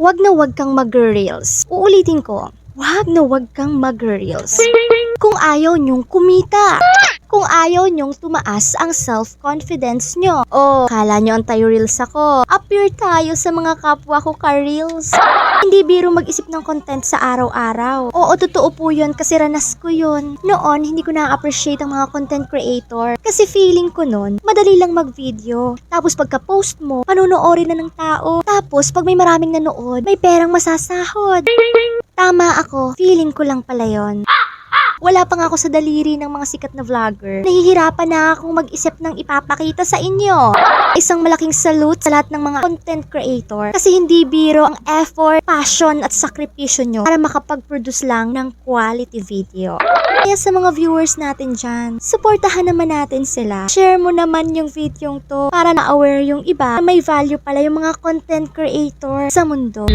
wag na wag kang mag-reels. Uulitin ko, wag na wag kang mag-reels. Kung ayaw nyong kumita. Kung ayaw nyong tumaas ang self-confidence nyo. O, kala nyo anti-reels ako. Appear tayo sa mga kapwa ko ka-reels. Hindi biro mag-isip ng content sa araw-araw. Oo, totoo po yun kasi ranas ko yun. Noon, hindi ko na-appreciate ang mga content creator. Kasi feeling ko nun, madali lang mag-video. Tapos pagka-post mo, panonoorin na ng tao. Tapos pag may maraming nanood, may perang masasahod. Tama ako, feeling ko lang pala yun. Wala pa nga ako sa daliri ng mga sikat na vlogger. Nahihirapan na akong mag-isip ng ipapakita sa inyo. Isang malaking salute sa lahat ng mga content creator. Kasi hindi biro ang effort, passion at sakripisyo nyo para makapag-produce lang ng quality video. Kaya sa mga viewers natin dyan, supportahan naman natin sila. Share mo naman yung video to para na-aware yung iba na may value pala yung mga content creator sa mundo.